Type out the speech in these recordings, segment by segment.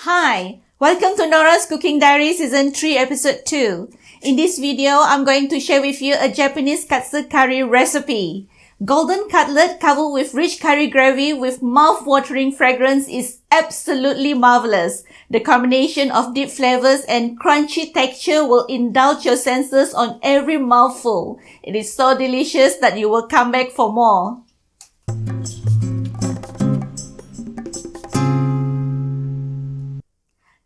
Hi, welcome to Nora's Cooking Diary Season 3 Episode 2. In this video, I'm going to share with you a Japanese katsu curry recipe. Golden cutlet covered with rich curry gravy with mouth-watering fragrance is absolutely marvelous. The combination of deep flavors and crunchy texture will indulge your senses on every mouthful. It is so delicious that you will come back for more.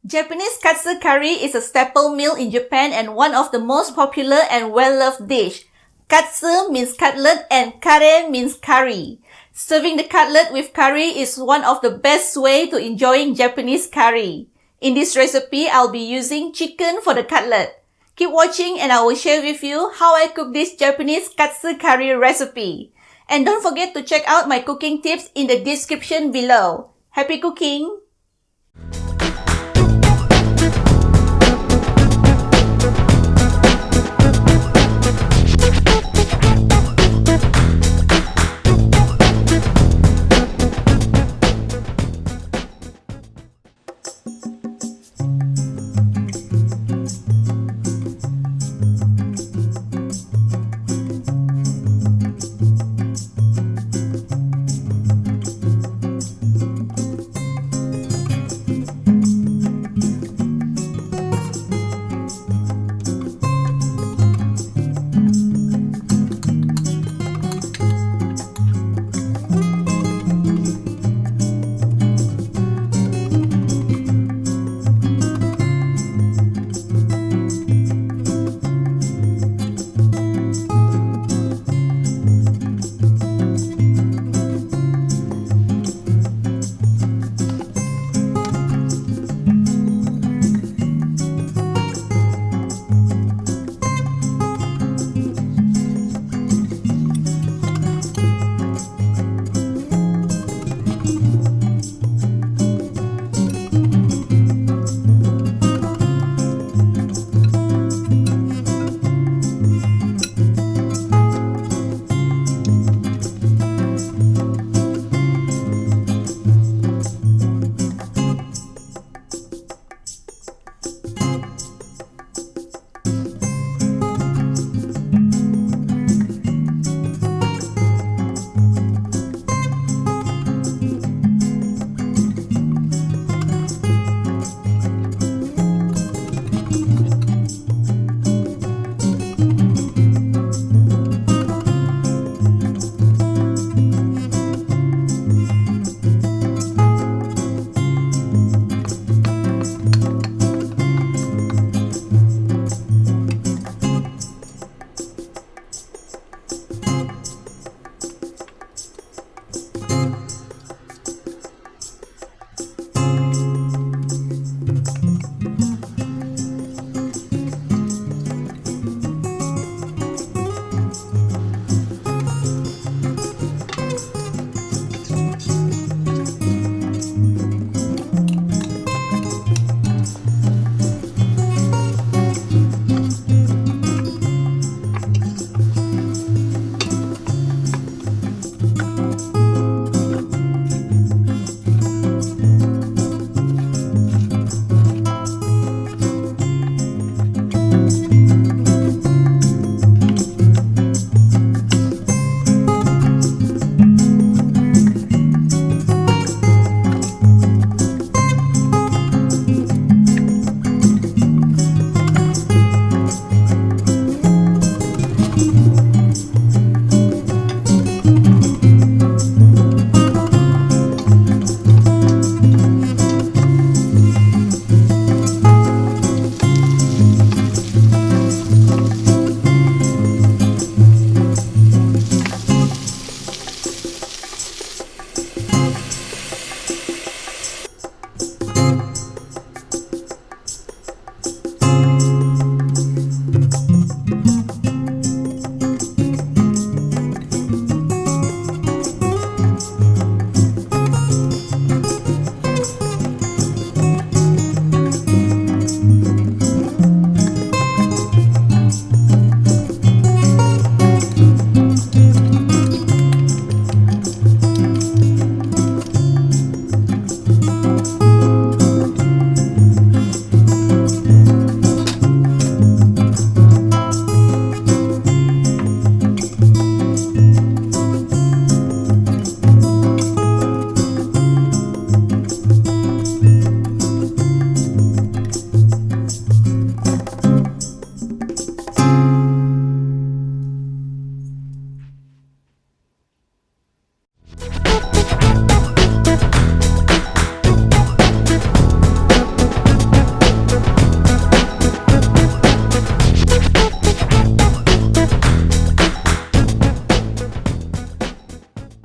Japanese katsu curry is a staple meal in Japan and one of the most popular and well-loved dish. Katsu means cutlet and kare means curry. Serving the cutlet with curry is one of the best way to enjoying Japanese curry. In this recipe, I'll be using chicken for the cutlet. Keep watching and I will share with you how I cook this Japanese katsu curry recipe. And don't forget to check out my cooking tips in the description below. Happy cooking!